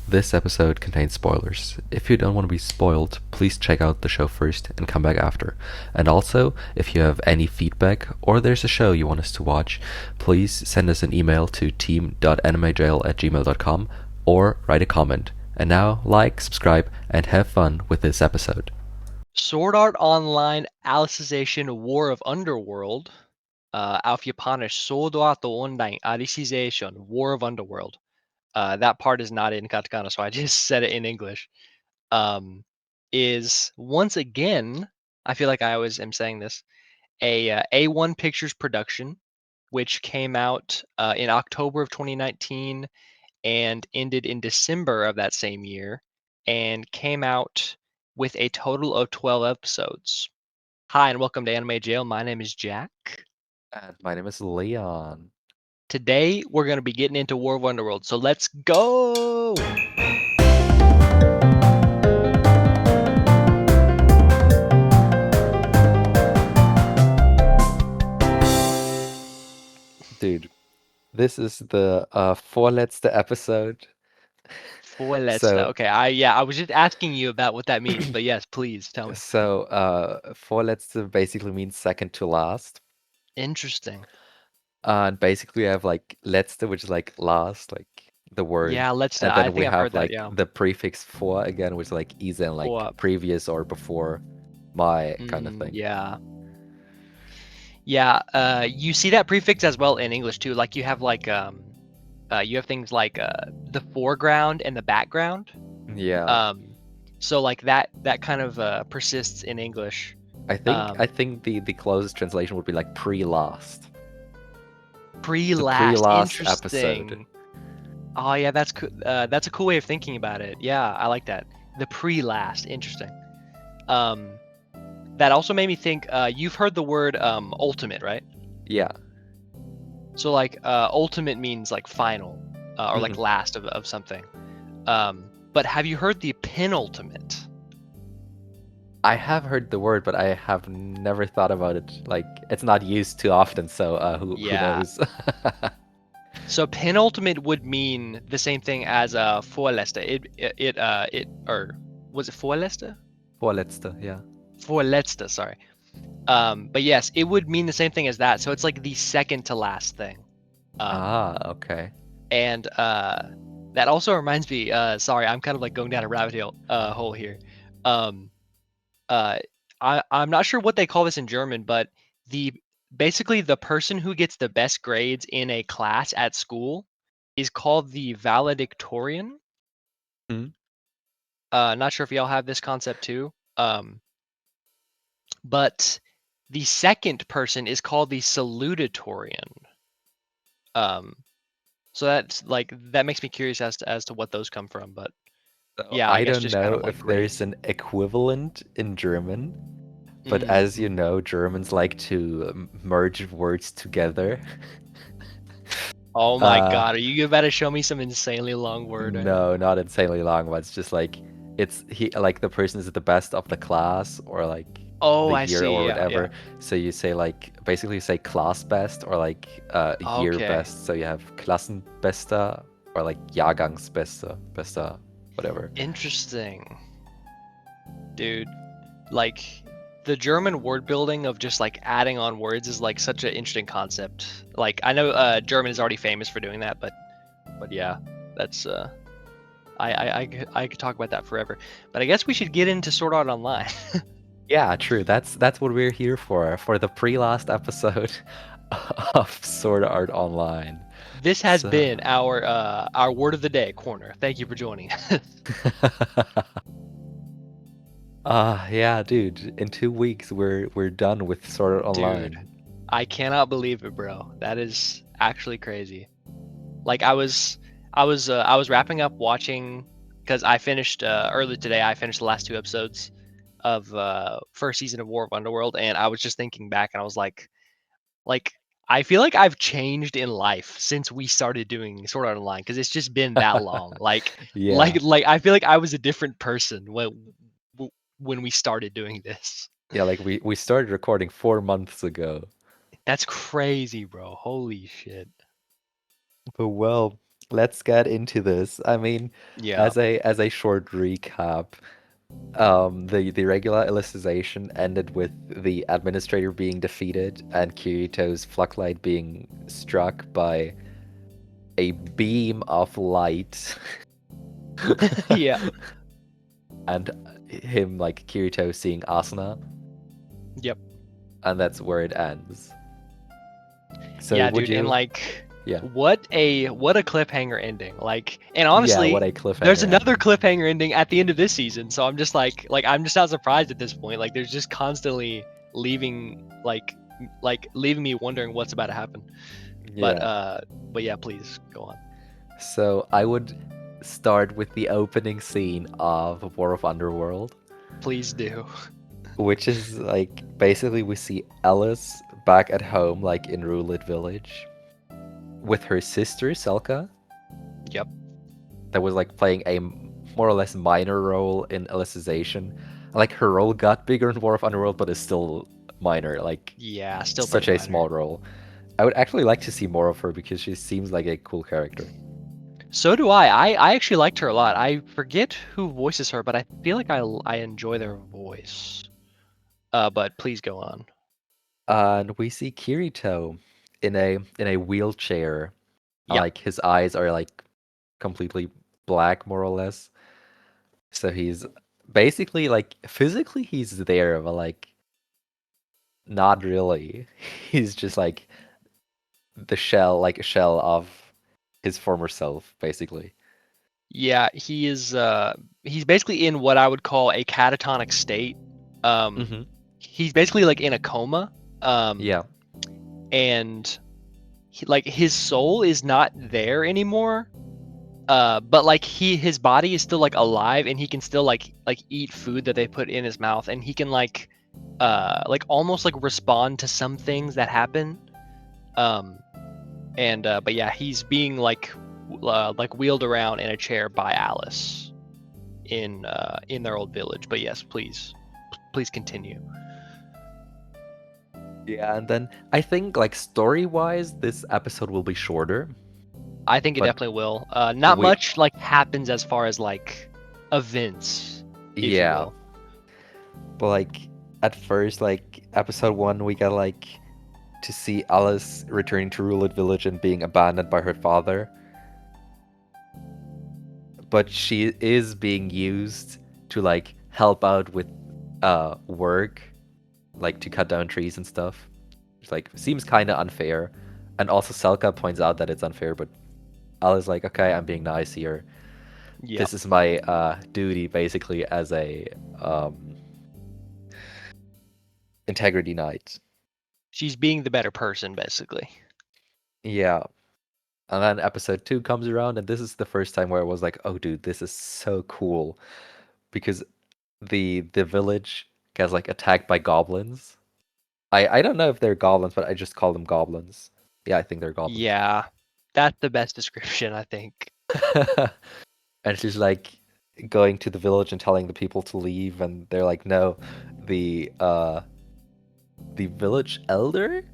This episode contains spoilers. If you don't want to be spoiled, please check out the show first and come back after. And also, if you have any feedback or there's a show you want us to watch, please send us an email to team.animejail@gmail.com or write a comment. And now, like, subscribe, and have fun with this episode. Sword Art Online Alicization War of Underworld. Auf Japanisch Sword Art Online Alicization War of Underworld. That part is not in katakana, so I just said it in English. Is once again, I feel like I always am saying this, a A1 Pictures production, which came out in October of 2019 and ended in December of that same year, and came out with a total of 12 episodes. Hi, and welcome to Anime Jail. My name is Jack. And my name is Leon. Today, we're going to be getting into War of Underworld, so let's go! Dude, this is the vorletzte episode. Vorletzte. So, Okay, I was just asking you about what that means, but yes, please tell me. vorletzte basically means second to last. Interesting. And basically we have like letzte, which is like last, like the word. Yeah, let's. And I then we think I've have heard that. like Yeah. the prefix for again, which is like izen, like Vor. previous or before my kind of thing. Yeah. Yeah. You see that prefix as well in English too. Like you have things like the foreground and the background. Yeah. Um, so like that kind of persists in English. I think Um, I think the closest translation would be like pre-last. The pre-last, pre-last episode. interesting. Oh yeah, that's a cool way of thinking about it. Yeah, I like that. The pre-last, interesting. Um, that also made me think. You've heard the word ultimate, right? Yeah. So like ultimate means like final or like Mhm. last of something. But have you heard the penultimate? I have heard the word, but I have never thought about it. Like it's not used too often, so who Yeah. knows? So penultimate would mean the same thing as vorletzte. It or was it vorletzte? Vorletzte, yeah. Vorletzte, sorry. But yes, it would mean the same thing as that. So it's like the second to last thing. Um, Ah, okay. and that also reminds me. Sorry, I'm kind of like going down a hole here. Um, uh, I'm not sure what they call this in German, but the basically the person who gets the best grades in a class at school is called the valedictorian. Hmm. Not sure if y'all have this concept too. But the second person is called the salutatorian. Um, so that's like that makes me curious as to what those come from. But So yeah, I I guess don't just kind know of like if there's grades. an equivalent in German, but as you Mm-hmm. know, Germans like to merge words together. Oh my Uh, God, are you about to show me some insanely long word right now? no, not insanely long, but it's just like it's he like the person is the best of the class or like Oh, the I year see. or Yeah, yeah. whatever. So you say like basically you say class best or like year Okay. best. So you have Klassenbester or like Jahrgangsbester, bester, whatever. Interesting, dude. Like the German word building of just like adding on words is like such an interesting concept. Like I know German is already famous for doing that, but yeah, that's I could talk about that forever. But I guess we should get into Sword Art Online. Yeah, true. That's what we're here for the pre-last episode of Sword Art Online. This has So, been our word of the day corner. Thank you for joining. yeah, dude. In 2 weeks, we're done with Sword Art Dude, Online. I cannot believe it, bro. That is actually crazy. Like I was wrapping up watching because I finished early today. I finished the last two episodes of first season of War of Underworld, and I was just thinking back, and I was like I feel like I've changed in life since we started doing Sword Art Online because it's just been that long. Like Yeah. like I feel like I was a different person when we started doing this. Yeah, like we started recording 4 months ago. That's crazy, bro. Holy shit. But well, let's get into this. I mean, Yeah. as a short recap, the regular Alicization ended with the administrator being defeated and Kirito's Fluctlight being struck by a beam of light Yeah. and him like Kirito seeing Asuna, Yep. and that's where it ends. So Yeah, would dude, and you? like Yeah. what a cliffhanger ending. Like, and Yeah, what honestly, a there's cliffhanger another ending. cliffhanger ending at the end of this season. So I'm just like I'm just not surprised at this point. Like there's just constantly leaving leaving me wondering what's about to happen. But Yeah. but yeah, please go on. So I would start with the opening scene of War of Underworld, Please do. which is like basically we see Alice back at home, like in Rulit Village, with her sister Selka, Yep. that was like playing a more or less minor role in Alicization. Like her role got bigger in War of Underworld, but is still minor, like Yeah, still pretty such a minor. small role. I would actually like to see more of her because she seems like a cool character. So do I. I actually liked her a lot. I forget who voices her, but I feel like I enjoy their voice. But please go on. And we see Kirito in a wheelchair. Yeah. Like his eyes are like completely black, more or less. So he's basically like physically he's there, but like not really. He's just like the shell, like a shell of his former self, basically. Yeah, he's basically in what I would call a catatonic state. Um Mm-hmm. he's basically like in a coma. Um Yeah. and like his soul is not there anymore. But like his body is still like alive and he can still like eat food that they put in his mouth and he can like almost like respond to some things that happen. Um and but yeah, he's being like wheeled around in a chair by Alice in their old village. But yes, please continue. Yeah, and then I think like story-wise, this episode will be shorter, I think it but definitely will. Not we much like happens as far as like events, if you yeah, will. but like at first, like episode one, we got like to see Alice returning to Rulet Village and being abandoned by her father. But she is being used to like help out with work, like to cut down trees and stuff. It's like seems kind of unfair. And also Selka points out that it's unfair, but Alice like, okay, I'm being nice here. Yep. This is my duty basically as a um, integrity knight. She's being the better person, basically. Yeah. And then episode two comes around, and this is the first time where I was like, "Oh, dude, this is so cool," because the village gets like attacked by goblins. I don't know if they're goblins, but I just call them goblins. Yeah, I think they're goblins. Yeah, that's the best description, I think. And she's like going to the village and telling the people to leave, and they're like, "No, the uh the village elder?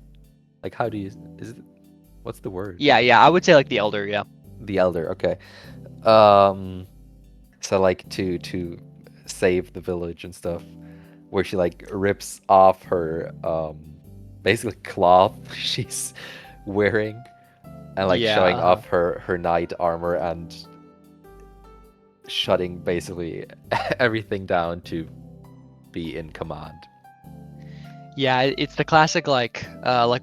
Like how do you is it what's the word? Yeah, I would say like the elder. Yeah. The elder, okay. Um so like to save the village and stuff, where she like rips off her basically cloth she's wearing and like Yeah. showing off her knight armor and shutting basically everything down to be in command. Yeah, it's the classic like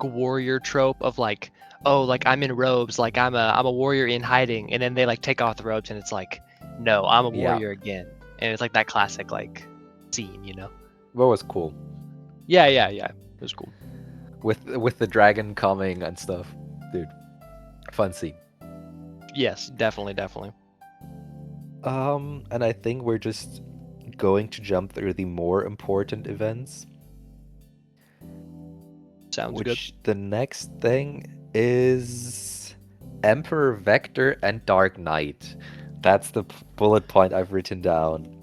warrior trope of like, oh, like I'm in robes, like I'm a warrior in hiding, and then they like take off the robes and it's like, no, I'm a Yeah, warrior again. And it's like that classic like scene, you know? that was cool Yeah. It was cool. with the dragon coming and stuff, dude. Fun scene. Yes, definitely. And I think we're just going to jump through the more important events, Sounds good. which the next thing is Emperor Vector and Dark Knight. That's the bullet point I've written down.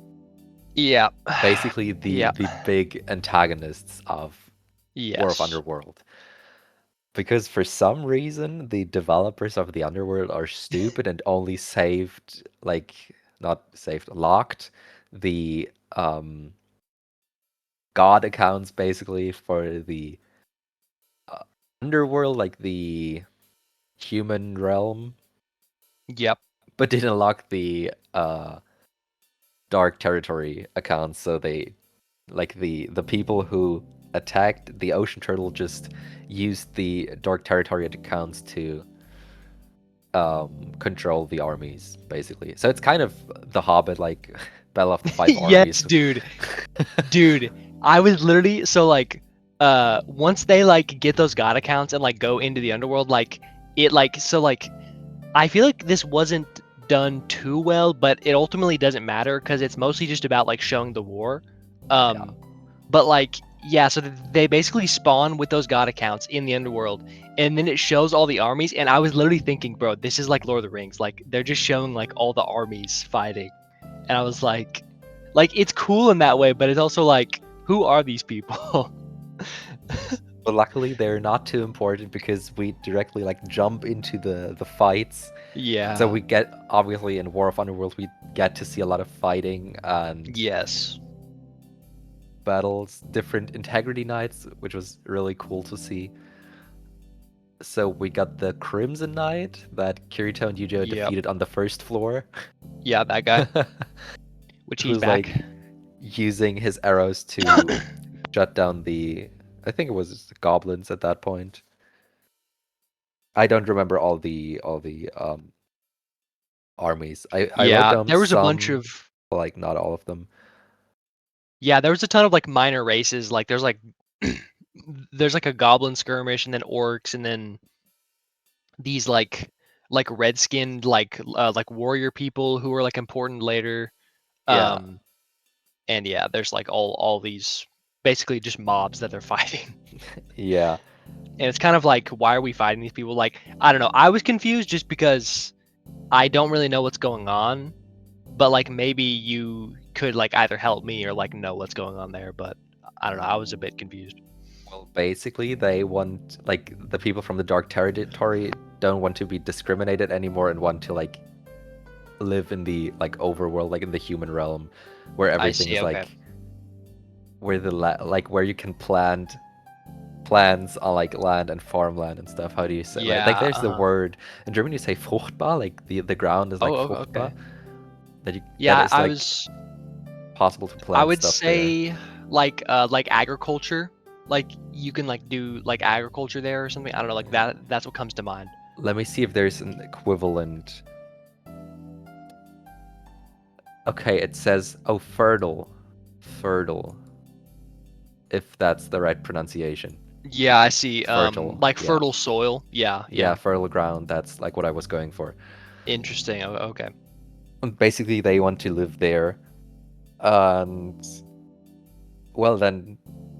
Yeah. Basically, Yeah. the big antagonists of War of Yes. Underworld. Because for some reason, the developers of the Underworld are stupid and only saved, like, not saved, locked the god accounts basically for the uh, Underworld, like the human realm, Yep. but didn't lock the dark territory accounts. So they, like the people who attacked the ocean turtle, just used the dark territory accounts to control the armies, basically. So it's kind of the Hobbit, like Battle of the Five Yes, Armies. dude. Dude, I was literally so like once they like get those god accounts and like go into the underworld, like it like so like I feel like this wasn't done too well, but it ultimately doesn't matter because it's mostly just about like showing the war. Yeah. But like yeah, so they basically spawn with those god accounts in the underworld, and then it shows all the armies, and I was literally thinking, bro, this is like Lord of the Rings. Like they're just showing like all the armies fighting, and I was like it's cool in that way, but it's also like, who are these people? But luckily they're not too important because we directly like jump into the fights. So Yeah. we get, obviously in War of Underworld we get to see a lot of fighting and Yes. battles, different integrity knights, which was really cool to see. So we got the Crimson Knight that Kirito and Yujo Yep. defeated on the first floor. Yeah, that guy. Which he's Who's back. like using his arrows to shut down the, I think it was goblins at that point. I don't remember all the armies. I wrote Yeah, down there was a bunch some, of but like not all of them. yeah, there was a ton of like minor races. Like there's like there's like a goblin skirmish and then orcs and then these like red-skinned like warrior people who are like important later. Yeah, Um and yeah, there's like all these basically just mobs that they're fighting. yeah. And it's kind of like, why are we fighting these people? Like, I don't know. I was confused just because I don't really know what's going on, but like maybe you could like either help me or like know what's going on there, but I don't know. I was a bit confused. Well, basically they want, like, the people from the Dark Territory don't want to be discriminated anymore and want to like live in the like overworld, like in the human realm, where I everything see. is Okay. like where like where you can plant plants on like land and farmland and stuff. How do you say, like Yeah. there's the Uh-huh. word in German you say fruchtbar, like the ground is like fruchtbar, Okay. that you that Yeah, is like possible to I plant would stuff there. say like agriculture. Like you can like do like agriculture there or something. I don't know, like that's what comes to mind. Let me see if there's an equivalent. Okay, it says, oh, fertile. Fertile. If that's the right pronunciation. Yeah, I see. Fertile. Like Yeah. fertile soil. Yeah, Yeah, yeah. fertile ground. That's like what I was going for. Interesting. Okay. And basically, they want to live there. And, well, then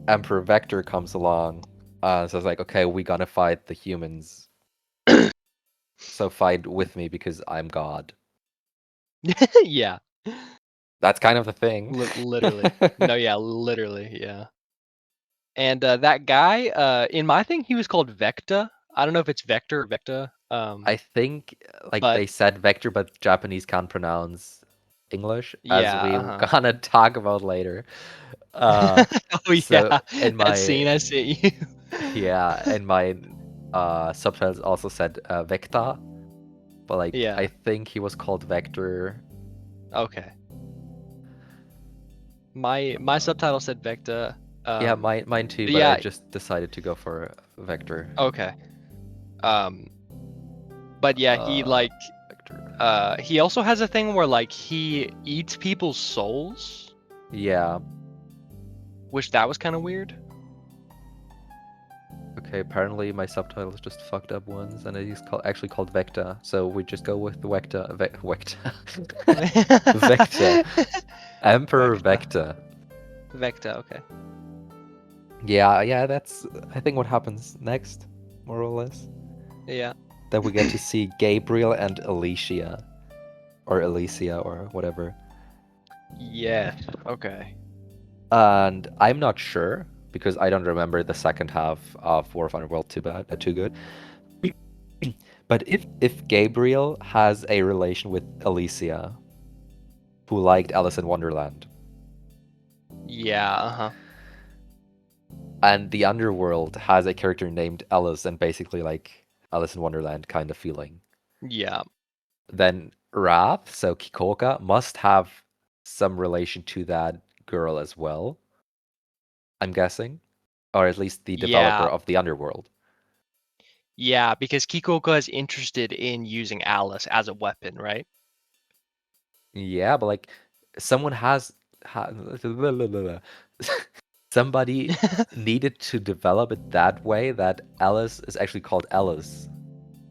Emperor Vector comes along. So it's like, okay, we gonna fight the humans. So fight with me because I'm God. Yeah. That's kind of the thing. Literally. No, yeah, literally, yeah. And that guy, in my thing, he was called Vecta. I don't know if it's Vector or Vecta. I think like But they said vector, but Japanese can't pronounce English, as yeah, we uh-huh. gonna talk about later. Uh, Oh so yeah, in that my scene I sent you. yeah, in my subtitles also said Vecta, but like I Yeah. think he was called Vector. Okay. My subtitle said Vecta. Yeah, Um, mine too, but I yeah. just decided to go for Vector. Okay. Um, but yeah, Uh, Vector. he also has a thing where like he eats people's souls, Yeah. which that was kind of weird. Okay, apparently my subtitles just fucked up once, and it is actually called Vecta. So we just go with Vecta. Vecta. Emperor Vecta. Vecta. Vecta. Okay. Yeah, yeah, that's I think what happens next, more or less. Yeah. That we get to see Gabriel and Alicia, or Alicia, or whatever. Yes. Okay. And I'm not sure, because I don't remember the second half of War of Underworld too good. But if Gabriel has a relation with Alicia, who liked Alice in Wonderland, Yeah, uh-huh. and the Underworld has a character named Alice and basically like Alice in Wonderland kind of feeling, Yeah. then Wrath, so Kikoka, must have some relation to that girl as well, I'm guessing. Or at least the developer Yeah. of the Underworld. Yeah, because Kikoka is interested in using Alice as a weapon, right? Yeah, but like someone ha somebody needed to develop it that way that Alice is actually called Alice,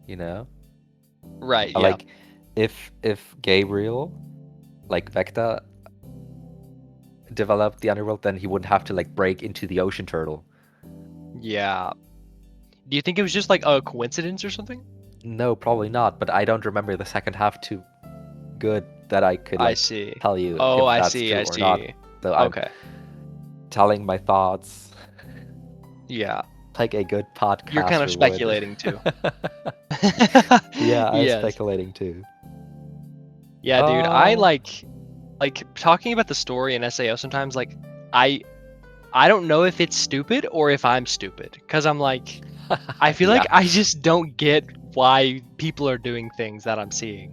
you know? Right, yeah. Like if Gabriel, like Vecta, developed the Underworld, then he wouldn't have to like break into the ocean turtle. Yeah. Do you think it was just like a coincidence or something? No, probably not, but I don't remember the second half too good that I could I like see. tell you Oh, if I that's see, true I or not. see. So I'm Okay. telling my thoughts Yeah. like a good You're kind of podcaster would. speculating too. Yeah, I'm Yes. speculating too. Yeah, dude. I Uh, like talking about the story in SAO sometimes like I I don't know if it's stupid or if I'm stupid cuz I'm like I feel like yeah, I just don't get why people are doing things that I'm seeing.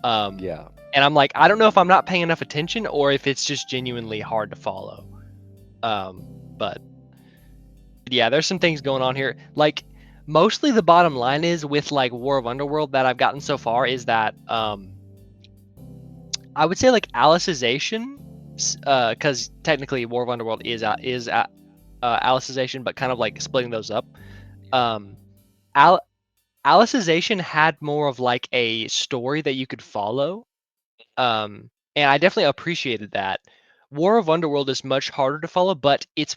Um yeah. and I'm like I don't know if I'm not paying enough attention or if it's just genuinely hard to follow. But yeah, there's some things going on here. Like mostly the bottom line is with like War of Underworld that I've gotten so far is that I would say like Alicization, because technically War of Underworld is Alicization, but kind of like splitting those up. Um, Al- Alicization had more of like a story that you could follow, and I definitely appreciated that. War of Underworld is much harder to follow, but it's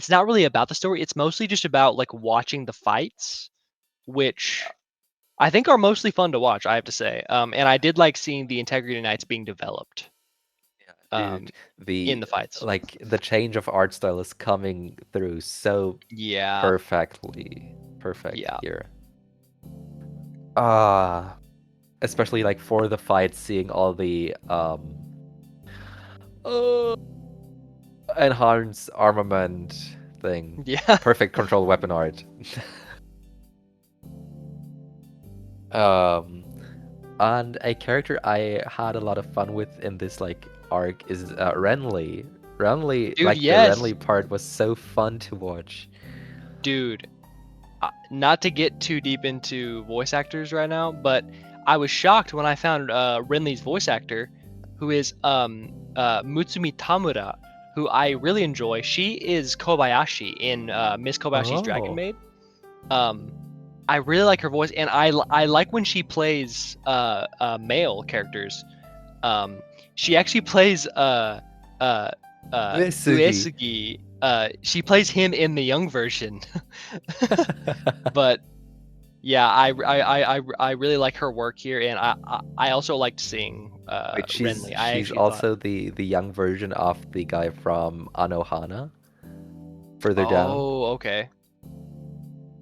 not really about the story. It's mostly just about like watching the fights, which I think are mostly fun to watch. I have to say, and I did like seeing the Integrity Knights being developed. Um, Dude, in the the fights. like the change of art style is coming through so Yeah, perfectly. Perfect yeah, here. Ah, especially like for the fight, seeing all the uh, enhanced armament thing. yeah, Perfect control weapon art. Um, and a character I had a lot of fun with in this like arc is Renly. Renly, dude. like the Yes, Renly part was so fun to watch. dude. Not to get too deep into voice actors right now, but I was shocked when I found Renly's voice actor, who is Mutsumi Tamura, who I really enjoy. She is Kobayashi in Miss Kobayashi's Dragon Oh. Maid. Um, I really like her voice, and I like when she plays male characters. Um, she actually plays uh, Mitsugi. Uesugi. She plays him in the young version, but yeah, I really like her work here, and I also liked seeing Wait, Renly. I she's actually thought, also the young version of the guy from Anohana further down. oh, okay,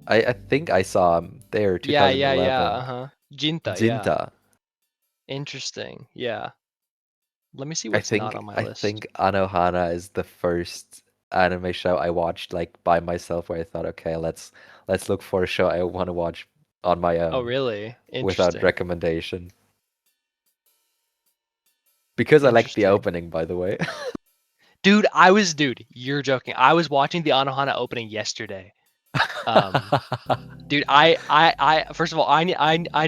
I think I saw him there, yeah, 2011. uh-huh, Jinta, yeah, Jinta. interesting, yeah. Let me see I what's not think on my I list. think Anohana is the first anime show I watched like by myself where I thought, okay, let's look for a show I want to watch on my Oh, own really? without Interesting, recommendation. Because I like the interesting. opening, by the way. Dude, you're joking. I was watching the Anohana opening yesterday. Um, dude, first of all, I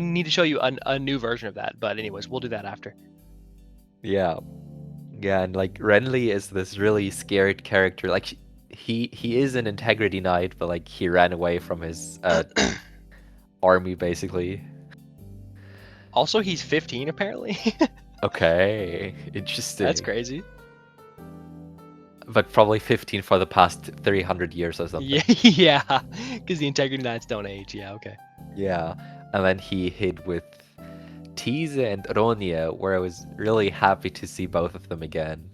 need to show you a new version of that. But anyways, we'll do that after. Yeah. Yeah, and like Renly is this really scared character. Like he is an integrity knight, but like he ran away from his army basically. Also, he's 15 apparently. Okay, That's interesting. crazy. But probably 15 for the past 300 years or Yeah, something. yeah, because the Integrity Knights don't age. Yeah, okay. Yeah, and then he hid with Tease and Ronia, where I was really happy to see both of them again.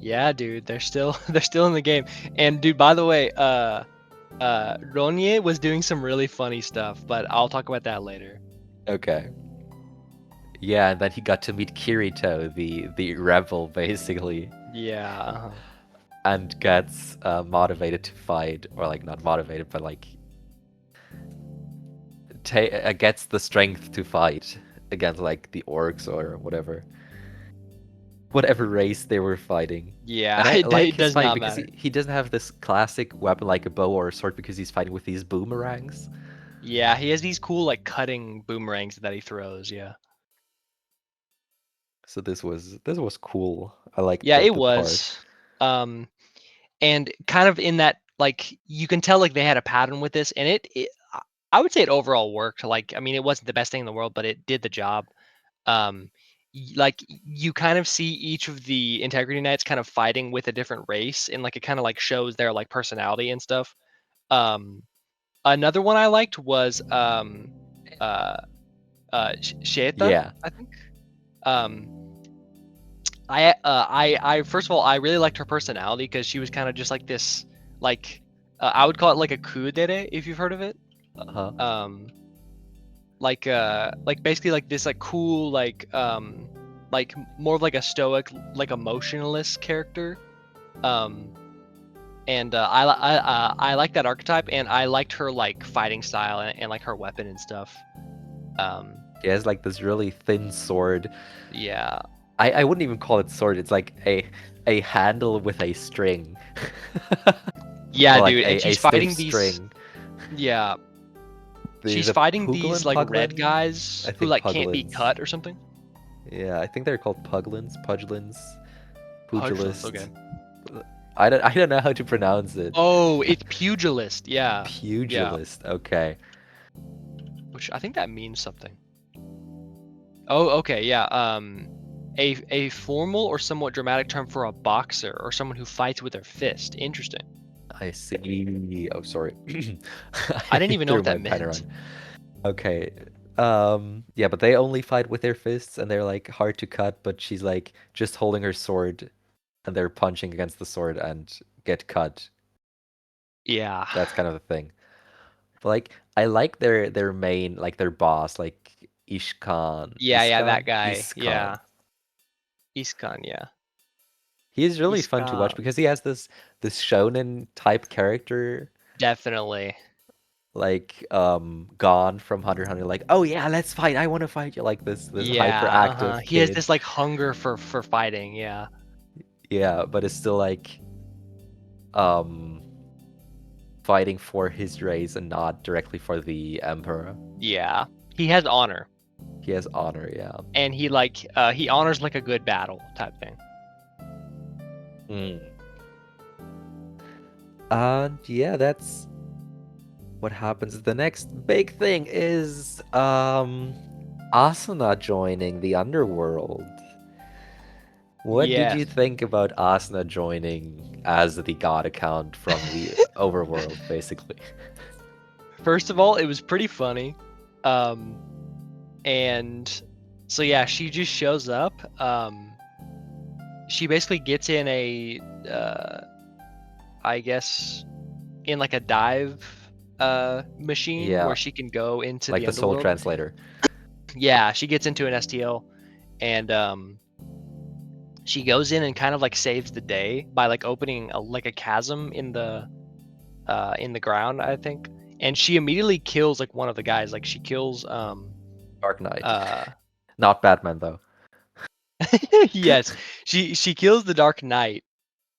Yeah, dude, they're still they're still in the game. And dude, by the way, Ronye was doing some really funny stuff, but I'll talk about that later. Okay. Yeah, and then he got to meet Kirito, the rebel, basically, Yeah. and gets motivated to fight, or like not motivated, but like gets the strength to fight against like the orcs or whatever race they were fighting. Yeah, And I like it his does fighting not because matter. he doesn't have this classic weapon like a bow or a sword because he's fighting with these boomerangs. Yeah, he has these cool like cutting boomerangs that he throws. Yeah. So this was cool. I liked Yeah, it the part. was. Um, and kind of in that like you can tell like they had a pattern with this, and I would say it overall worked. Like I mean, it wasn't the best thing in the world, but it did the job. Um, like you kind of see each of the integrity knights kind of fighting with a different race, and like it kind of like shows their like personality and stuff. Um, Another one I liked was uh Sheta, Yeah. I think. Um, I first of all I really liked her personality because she was kind of just like this like I would call it like a kudere if you've heard of it. Uh-huh. Um, like basically like this like cool like more of like a stoic like emotionalist character. Um, and I like that archetype, and I liked her like fighting style and like her weapon and stuff. Um, He has like this really thin sword. yeah, I wouldn't even call it sword. It's like a handle with a string. yeah, Or like dude, and a she's stiff fighting these. string. Yeah, she's The fighting these Puglin, like red Puglin? guys I who think like can't be Puglins. cut or something. Yeah, I think they're called Puglins, Pugilins, Pugilist, Pugilist. okay. I don't know how to pronounce it. Oh, it's pugilist. Yeah, yeah, Pugilist. Okay. which I think that means something. Oh, okay, yeah. A formal or somewhat dramatic term for a boxer or someone who fights with their fist. Interesting. I see. Oh, sorry. I didn't I even know threw what my that pen meant. around. Okay. Yeah, but they only fight with their fists and they're like hard to cut, but she's like just holding her sword and they're punching against the sword and get cut. Yeah. That's kind of the thing. But like I like their main like their boss, like Ishkan. Yeah, yeah, that Iskan? guy. Iskan. Yeah. Iskan, yeah. He's really fun to watch Iskan. because he has this shonen type character Definitely. like Gon from Hunter x Hunter, like, oh yeah, let's fight. I want to fight you, like this Yeah, uh-huh. hyperactive He has kid. this like hunger for fighting, yeah. Yeah, but it's still like um fighting for his race and not directly for the emperor. Yeah. He has honor, He has honor, yeah. and he honors like a good battle type thing. Mm. And yeah, that's what happens. The next big thing is Asuna joining the underworld. What did Yes. you think about Asuna joining as the god account from the overworld, basically? First of all, it was pretty funny. Um and so yeah, she just shows up. She basically gets in a I guess in like a dive machine where Yeah, she can go into like the the soul underworld. translator. Yeah, she gets into an STL, and she goes in and kind of like saves the day by like opening like a chasm in the ground, I think. And she immediately kills like one of the guys. Like she kills Dark Knight. uh Not Batman, though. yes, she kills the Dark Knight.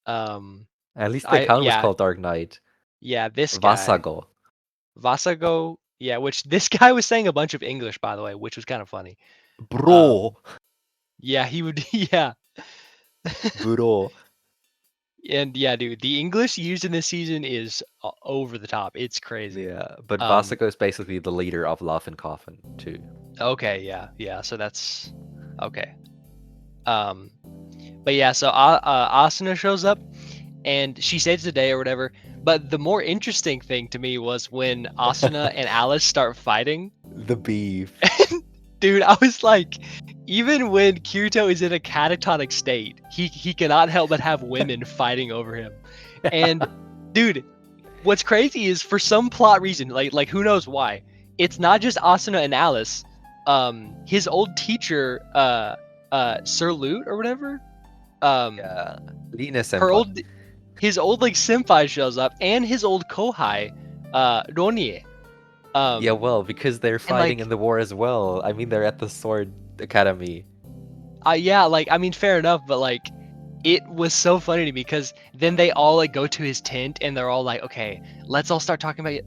Um At least the I account was yeah, called Dark Knight. yeah, this guy. Vasago. Vasago, yeah, which this guy was saying a bunch of English, by the way, which was kind of funny. Bro! Um, yeah, he would, yeah. Bro. And yeah, dude, the English used in this season is over the top. It's crazy. Yeah, but Um, Vasago is basically the leader of Love and Coffin, too. okay, yeah, yeah. So that's okay. Um, but yeah, so Asuna shows up and she saves the day or whatever. But the more interesting thing to me was when Asuna and Alice start fighting. The beef. Dude, I was like, even when Kirito is in a catatonic state, he cannot help but have women fighting over him. And dude, what's crazy is for some plot reason, like who knows why, it's not just Asuna and Alice. His old teacher, Sir Lute or whatever, Yeah, Lina her Senpai. old his old like senpai shows up, and his old kohai, Ronie. Yeah, well, because they're And fighting in like, the war as well. I mean, they're at the Sword Academy. yeah, like I mean, fair enough, but like, it was so funny to me because then they all like go to his tent and they're all like, okay, let's all start talking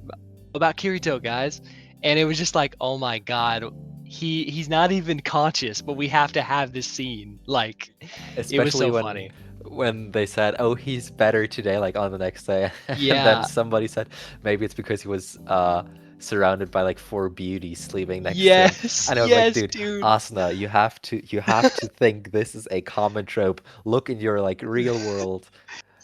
about Kirito, guys. And it was just like, oh my god, he's not even conscious, but we have to have this scene. Like, it was Especially so when funny. they said, "Oh, he's better today," like on the next day, and then Yeah. somebody said maybe it's because he was surrounded by like four beauties sleeping next to him, Yes. and I was like, Yes, "Dude, dude. Asuna, you have to think this is a common trope. Look in your like real world.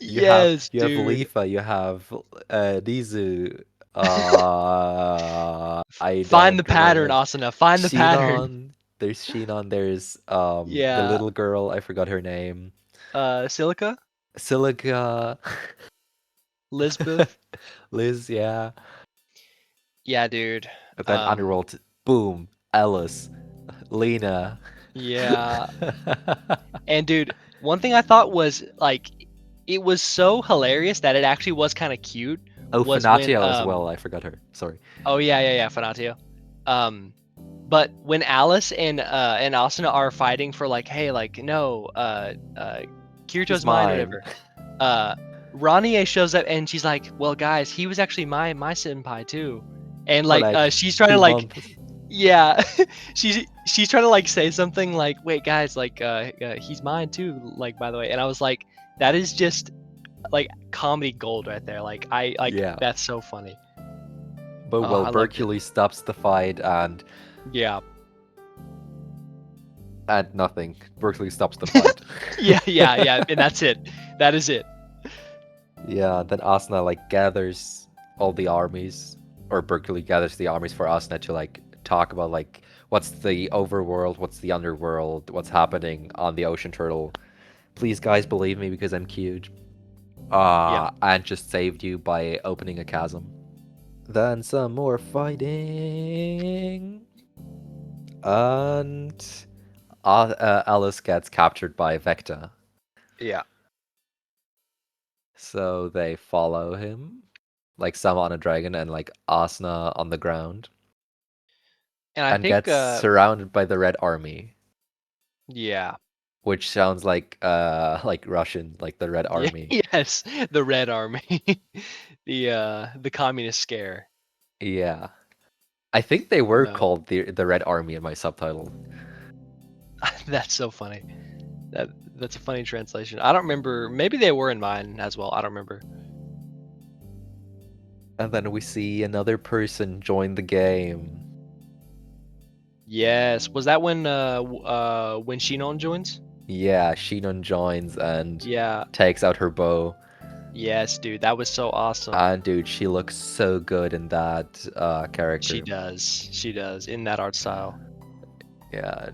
Yes, You have dude. Leafa, you have Nizu, I Find the don't pattern, remember Asuna. Find the pattern. Shinon. There's Shinon. There's the Yeah. little girl. I forgot her name. Silica, Silica. Lisbeth. Liz. Yeah. Yeah, dude. And then Um, Underworld. Boom. Alice. Lena. yeah. And dude, one thing I thought was like, it was so hilarious that it actually was kind of cute Oh, was when Fanatio as well. I forgot her. Sorry. oh yeah, Fanatio. Um, but when Alice and Asuna are fighting for like, hey, like no, He's Kirito's mine, mine. whatever. Uh, Ronnie shows up and she's like, well, guys, he was actually my senpai too. And For like, like she's trying to 2 months. like, yeah, she's trying to like say something like, wait, guys, like, he's mine too, like, by the way. And I was like, that is just like comedy gold right there. Like, I like Yeah. that's so funny. But Oh, well, I loved it. Berkeley stops the fight Yeah. and nothing. Berkeley stops the fight. Yeah, and that's it. That is it. Yeah, then Asuna like gathers all the armies, or Berkeley gathers the armies for Asuna to like talk about like what's the overworld, what's the underworld, what's happening on the ocean turtle. Please, guys, believe me because I'm cute. Yeah. And just saved you by opening a chasm. Then some more fighting, and Alice gets captured by Vecta. Yeah. So they follow him, like some on a dragon and like Asuna on the ground, And I and think, gets surrounded by the Red Army, yeah. which sounds like Russian, like the Red Yeah, Army. yes, the Red Army. The communist scare. Yeah. I think they were No. called the Red Army in my subtitle. That's so funny. That's a funny translation. I don't remember. Maybe they were in mine as well. I don't remember. And then we see another person join the game. Yes. Was that when Shinon joins? Yeah, Shinon joins and Yeah. takes out her bow. Yes, dude. That was so awesome. And dude, she looks so good in that She character. does. She does in that art style. Yeah,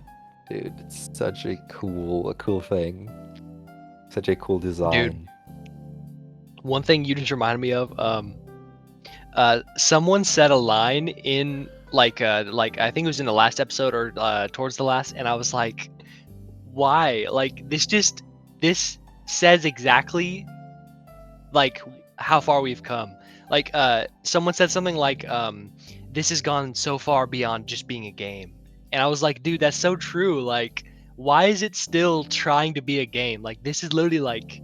dude, it's such a cool thing. Such a cool Dude, design. one thing you just reminded me of, someone said a line in like I think it was in the last episode or towards the last, and I was like, why? Like this says exactly like how far we've come. Like someone said something like this has gone so far beyond just being a game. And I was like, dude, that's so true. Like, why is it still trying to be a game? Like, this is literally like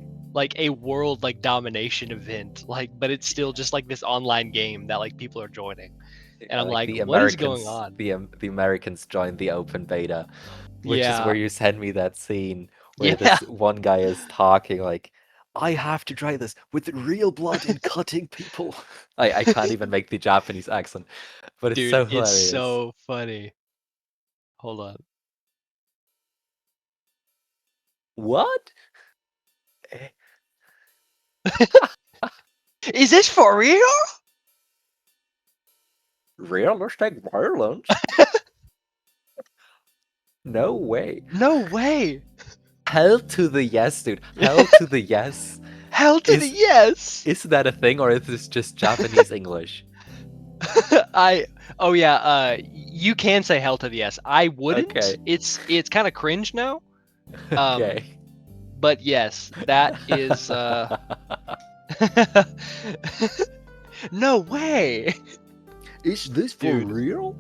a world like domination event. Like, but it's still just like this online game that like people are joining. And Yeah, I'm like like, the what is going Americans, on? the Americans joined the open beta, which is Yeah. where you send me that scene where Yeah. this one guy is talking like, "I have to try this with real blood in cutting people." I can't even make the Japanese accent, but it's Dude, so it's hilarious. so funny. Hold on. What? Eh, Is this for real? Realistic violence? No way. No way. Hell to the yes, dude. Hell to the yes. Hell to the Is yes. is that a thing or is this just Japanese English? I oh yeah, you can say hell to the yes. I wouldn't. Okay. It's kind of cringe now. Um, Okay. but yes, that is no way. Is this for Dude. real?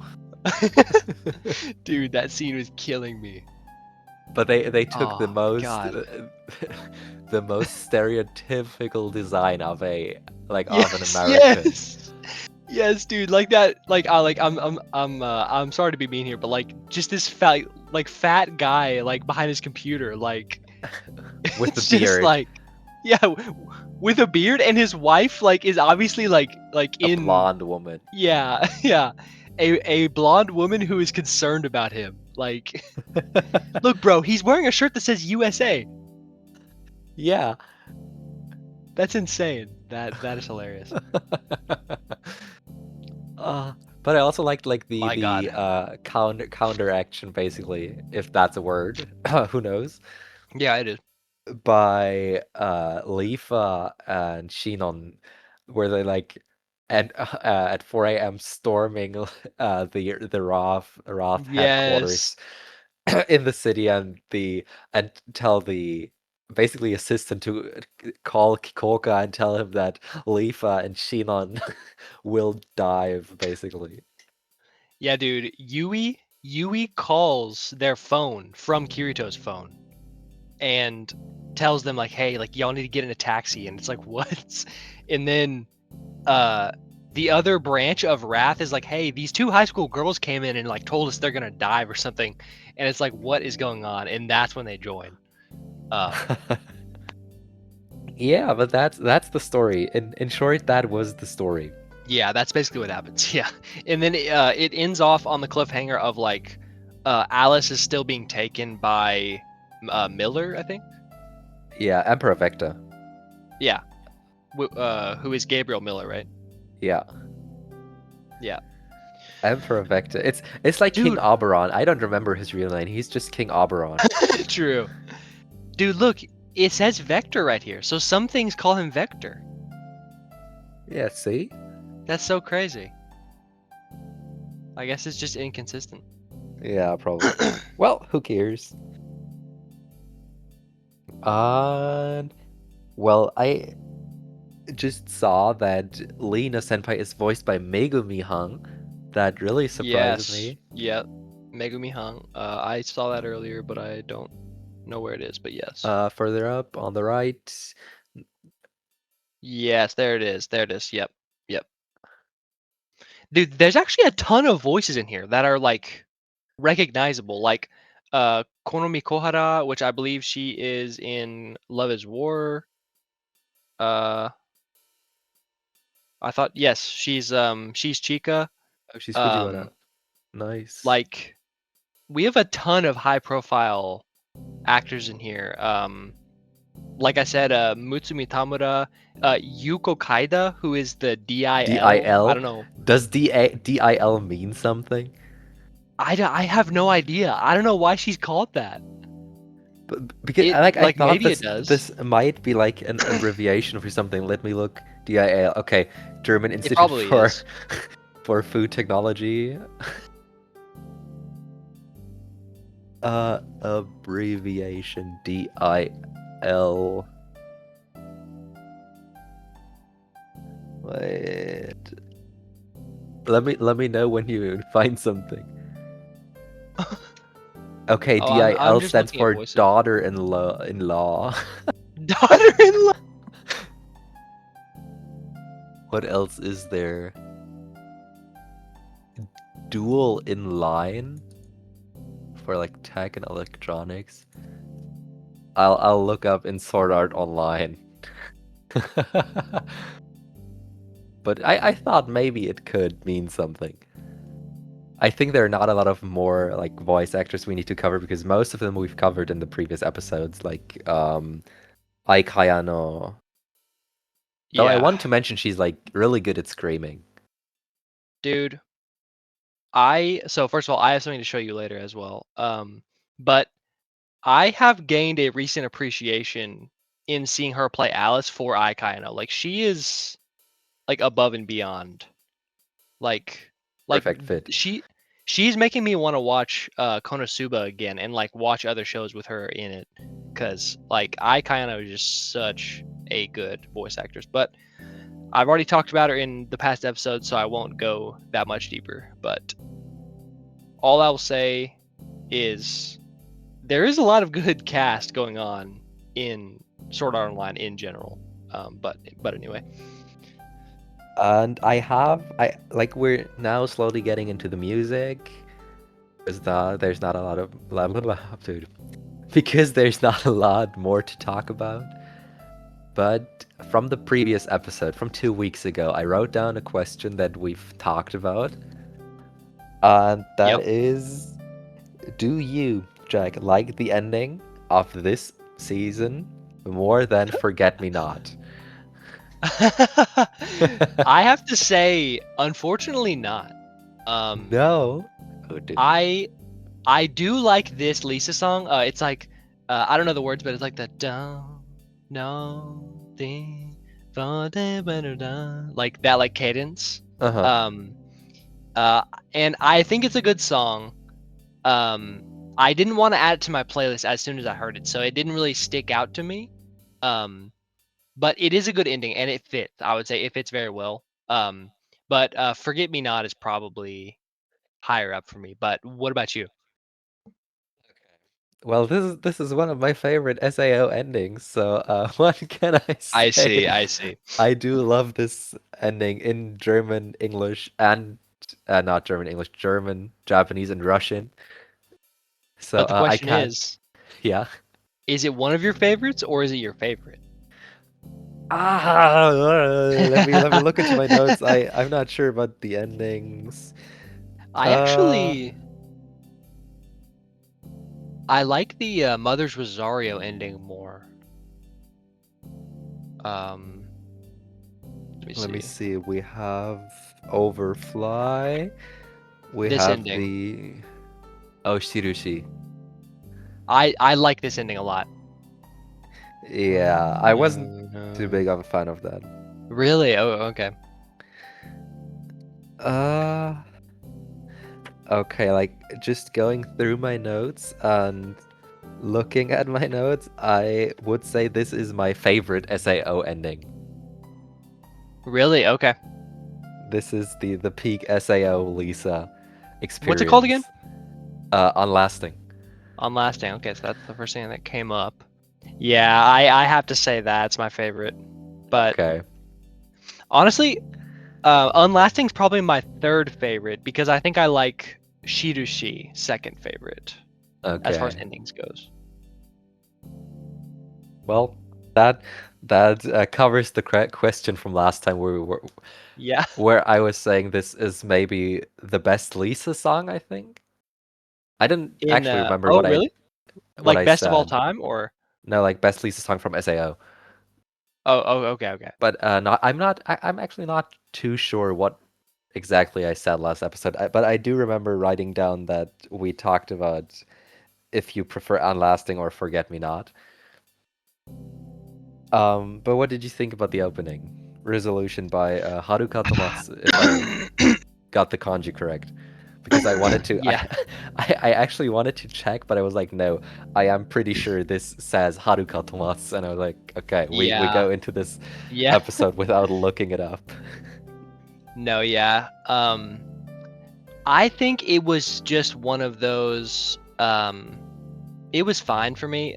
Dude, that scene was killing me. But they took Oh god. the most stereotypical design of a like of an Yes, American. yes. Yes, dude, like that like I like I'm sorry to be mean here, but like just this fat guy like behind his computer like With the it's just beard, like yeah, with a beard and his wife like is obviously like a in blonde woman. yeah, yeah. A blonde woman who is concerned about him. Like look, bro, he's wearing a shirt that says USA. Yeah. That's insane. That is hilarious. Uh, but I also liked like My the god. counter action basically, if that's a word. Who knows? Yeah, it is. By Lifa and Shinon, where they like at 4 a.m. storming the Roth headquarters Yes. in the city and tell the basically assistant to call Kikoka and tell him that Lifa and Shinon will dive basically. Yeah, dude. Yui calls their phone from Kirito's phone and tells them like, "Hey, like y'all need to get in a taxi." And it's like, "What?" And then uh the other branch of Wrath is like, "Hey, these two high school girls came in and like told us they're gonna dive or something." And it's like, "What is going on?" And that's when they join. Um, Yeah, but that's the story. In short, that was the story. yeah, that's basically what happens. Yeah, and then it ends off on the cliffhanger of like, Alice is still being taken by Miller, I think. Yeah, Emperor Vector. Yeah, who is Gabriel Miller, right? Yeah. Yeah, Emperor Vector. It's like King dude. Oberon. I don't remember his real name. He's just King Oberon. True, dude. Look, it says Vector right here, so some things call him Vector. Yeah, see? That's so crazy. I guess it's just inconsistent. Yeah, probably. Well, who cares? Uh, well, I just saw that Lena Senpai is voiced by Megumi Hung. That really surprises Yes, me. yeah, Megumi Hung. I saw that earlier, but I don't know where it is. But yes, Further up on the right. yes, there it is. There it is. Yep, yep. Dude, there's actually a ton of voices in here that are like recognizable. Like Konomi Kohara, which I believe she is in Love is War. Uh I thought yes, she's Chika. Oh, she's Um Fujiwara. Nice. like we have a ton of high profile actors in here. Like I said, Mutsumi Tamura, Yuko Kaida, who is the DIL. I DIL? don't know. Does DIL mean something? I have no idea. I don't know why she's called that. Because It like I like thought maybe it this does. this might be like an abbreviation for something. Let me look. DIL. Okay, German It Institute probably for is. for Food Technology. Abbreviation DIL. Wait. Let me know when you find something. Okay, Oh, I'm DIL just stands looking at for voices. daughter-in-law. Daughter-in-law. What else is there? Dual in line for like tech and electronics. I'll look up in Sword Art Online. But I thought maybe it could mean something. I think there are not a lot of more like voice actors we need to cover because most of them we've covered in the previous episodes, like Ai Kayano. Though I Yeah, want to mention she's like really good at screaming. dude. I so first of all, I have something to show you later as well. but I have gained a recent appreciation in seeing her play Alice for Ai Kaino. Like she is like above and beyond. Like like Perfect fit. she's making me want to watch Konosuba again and like watch other shows with her in it, because like Ai Kaino is just such a good voice actress. But I've already talked about her in the past episode, so I won't go that much deeper. But all I will say is there is a lot of good cast going on in Sword Art Online in general. But anyway, And I like we're now slowly getting into the music. There's not a lot of blah blah blah, dude. Because there's not a lot more to talk about. But from the previous episode, from 2 weeks ago, I wrote down a question that we've talked about, and that yep. is, do you, Jack, like the ending of this season more than Forget Me Not? I have to say, unfortunately, not. Um, No. Oh, dude. I I do like this Lisa song. It's like I don't know the words, but it's like the don't know thing for the better done, like that, like cadence. Uh-huh. Um, uh, and I think it's a good song. I didn't want to add it to my playlist as soon as I heard it, so it didn't really stick out to me. Um, but it is a good ending, and it fits. I would say it fits very well. But Forget Me Not is probably higher up for me. But what about you? Well, this is one of my favorite SAO endings, so what can I I say? see. I see. I do love this ending in German, English, and not German, English, German, Japanese, and Russian. So But the I question can't. Yeah. is it one of your favorites or is it your favorite? Let me look into my notes. I'm not sure about the endings. I Uh, actually I like the Mother's Rosario ending more. Um, Let me let me see. see. We have Overfly. We This have ending. the Oh, Shirushi. I like this ending a lot. Yeah, I wasn't too big of a fan of that. Really? Oh, okay. Uh, okay, like just going through my notes and looking at my notes, I would say this is my favorite SAO ending. Really? Okay. This is the peak SAO Lisa What's it called again? experience. Unlasting. Unlasting. Okay, so that's the first thing that came up. Yeah, I have to say that's my favorite. But Okay. honestly, Unlasting's probably my third favorite because I think I like Shirushi second favorite as far as Okay. endings goes. Well, that that covers the correct question from last time Yeah. where I was saying this is maybe the best Lisa song, I think. I didn't In actually remember oh really? what Like I best of all said. time or No, like best Lisa song from SAO. oh okay okay. But I'm actually not too sure what exactly I said last episode. But I do remember writing down that we talked about if you prefer Unlasting or Forget Me Not. But what did you think about the opening? Resolution by Haruka Tomatsu, if I got the kanji correct. Because I wanted to, Yeah. I actually wanted to check, but I was like, no, I am pretty sure this says Haruka Tomatsu, and I was like, okay, we Yeah. go into this Yeah. episode without looking it up. No, yeah. I think it was just one of those it was fine for me.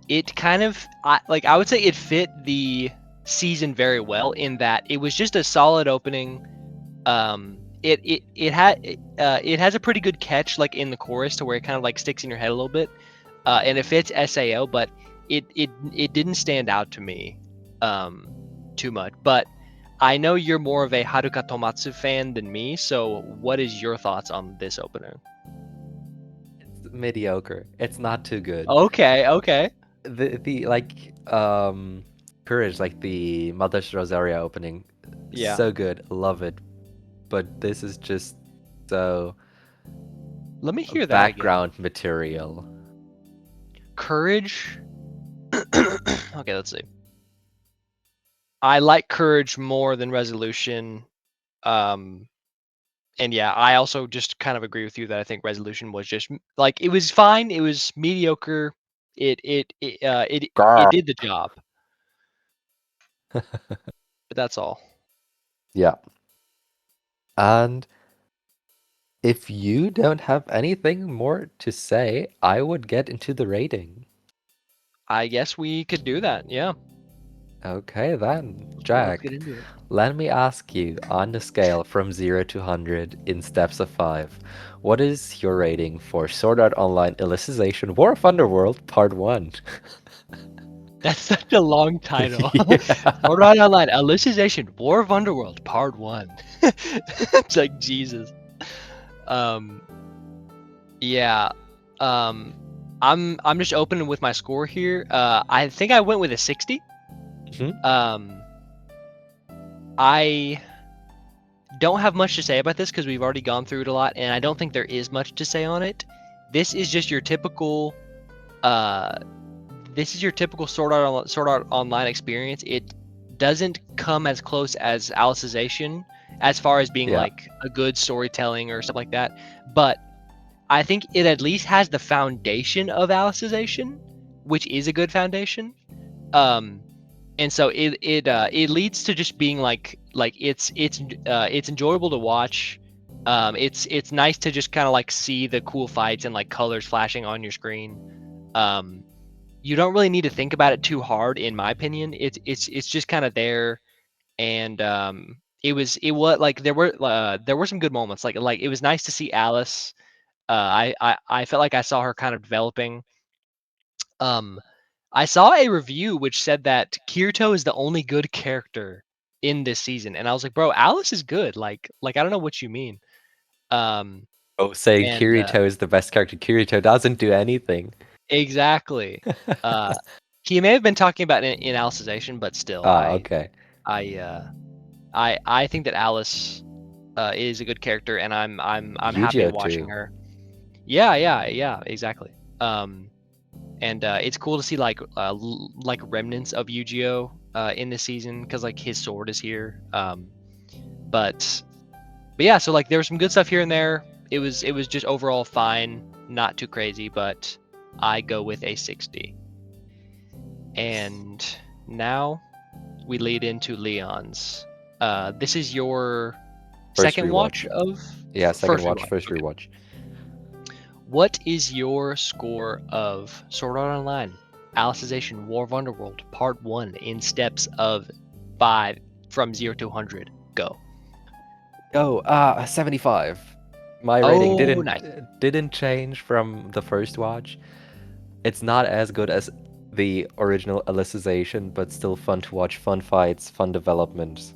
It kind of I would say it fit the season very well in that it was just a solid opening. It has a pretty good catch like in the chorus to where it kind of like sticks in your head a little bit. And it fits SAO, but it didn't stand out to me um too much. But I know you're more of a Haruka Tomatsu fan than me, so what is your thoughts on this opener? It's mediocre. It's not too good. Okay, okay. The like Courage, like the Mother's Rosaria opening, Yeah. so good, love it. But this is just so Let me hear that again. background material. Courage. Okay, let's see. I like courage more than resolution. And yeah, I also just kind of agree with you that I think resolution was just like it was fine. It was mediocre. It Grr. did the job, but that's all. Yeah. And if you don't have anything more to say, I would get into the rating. I guess we could do that. Yeah, Okay, then, let's get Jack, into it. let me ask you on the scale from 0 to 100 in steps of 5, what is your rating for Sword Art Online Alicization War of Underworld Part 1? That's such a long title. Yeah. Sword Art Online, Alicization, War of Underworld, Part 1. It's like Jesus. Um, yeah. Um, I'm just opening with my score here. I think I went with a 60. Mhm. Um, I don't have much to say about this because we've already gone through it a lot, and I don't think there is much to say on it. This is just your typical uh Sword Art Online experience. It doesn't come as close as Alicization as far as being Yeah. like a good storytelling or stuff like that, but I think it at least has the foundation of Alicization, which is a good foundation. Um, and so it leads to just being like it's enjoyable to watch. It's nice to just kind of like see the cool fights and like colors flashing on your screen. Um, you don't really need to think about it too hard, in my opinion. It's just kind of there, and it was like there were some good moments. Like it was nice to see Alice. I felt like I saw her kind of developing. Um, I saw a review which said that Kirito is the only good character in this season, and I was like, bro, Alice is good. Like I don't know what you mean. Um, Oh, saying and Kirito is the best character. Kirito doesn't do anything. exactly. Uh, he may have been talking about it in Alicization, but still, Ah, okay. I, uh, I think that Alice is a good character, and I'm happy Yu-Gi-Oh watching too. her. Yeah, exactly. And it's cool to see like remnants of Yu-Gi-Oh in this season because like his sword is here. But but yeah, so like there was some good stuff here and there. It was just overall fine, not too crazy, but I go with a 60. And now we lead into Leon's. This is your First second watch rewatch. of Yeah, second first watch, rewatch. first Okay. rewatch. What is your score of Sword Art Online Alicization War of Underworld Part 1 in steps of 5 from 0 to 100? Go. Oh, 75. My rating Oh, didn't nice. didn't change from the first watch. It's not as good as the original Alicization, but still fun to watch, fun fights, fun development.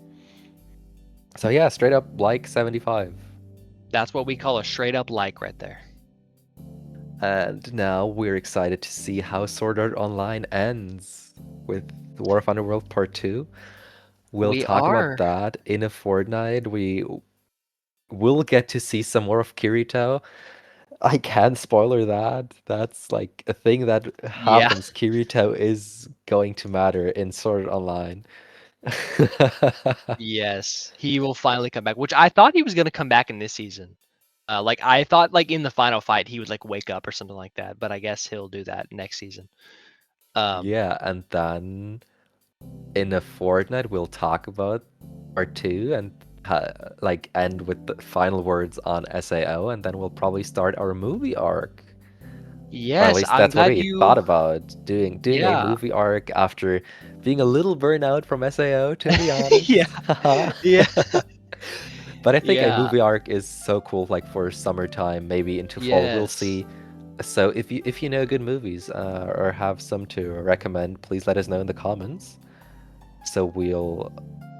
So yeah, straight up like 75. That's what we call a straight up like right there. And now we're excited to see how Sword Art Online ends with War of Underworld Part 2. We'll We talk about are. that in a fortnight. We will get to see some more of Kirito. I can't spoiler that. That's like a thing that Yeah. happens. Kirito is going to matter in Sword Art Online. Yes. He will finally come back, which I thought he was going to come back in this season. Like I thought like in the final fight he would like wake up or something like that, but I guess he'll do that next season. Um Yeah, and then in a fortnight we'll talk about part two and like end with the final words on SAO, and then we'll probably start our movie arc. Or at yes, least I'm that's what glad we you thought about doing a yeah. movie arc after being a little burnout from SAO, to be Yeah. honest. Yeah. But I think a Yeah. movie arc is so cool, like for summertime, maybe into fall, we'll Yes. see. So if you know good movies or have some to recommend, please let us know in the comments. So we'll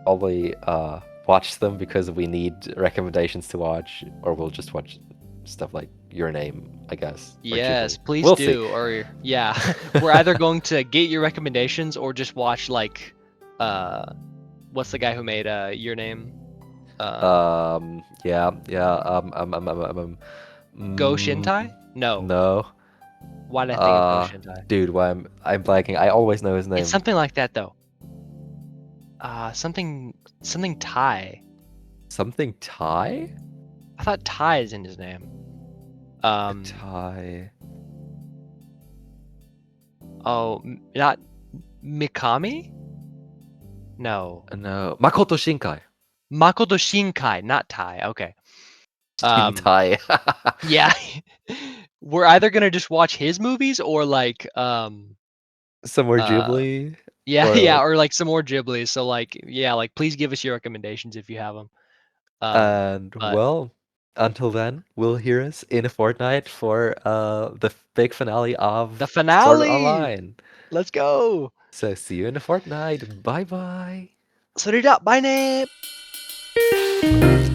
probably watch them because we need recommendations to watch, or we'll just watch stuff like Your Name, I guess, or Yes, Ghibli. please We'll see. do. Or yeah, we're either going to get your recommendations or just watch like uh what's the guy who made Your Name? Um Yeah, yeah. Go Mm, Shintai? No. no. Why did I think of Go Shintai? Dude, why I'm blanking. I always know his It's name. something like that though. Something Tai. Something Thai? I thought Tai is in his name. Thai. Oh, not Mikami? No. No. Makoto Shinkai. Makoto Shinkai, not Tai. Okay. Shintai. Yeah. We're either gonna just watch his movies or like Some more uh Ghibli? yeah, Or yeah, like or like some more Ghibli. So like yeah, like please give us your recommendations if you have them. and But well, until then, we'll hear us in a fortnight for the big finale the of Sword Art finale. Online. Let's go. So see you in a fortnight. Bye bye. それじゃ、バイねー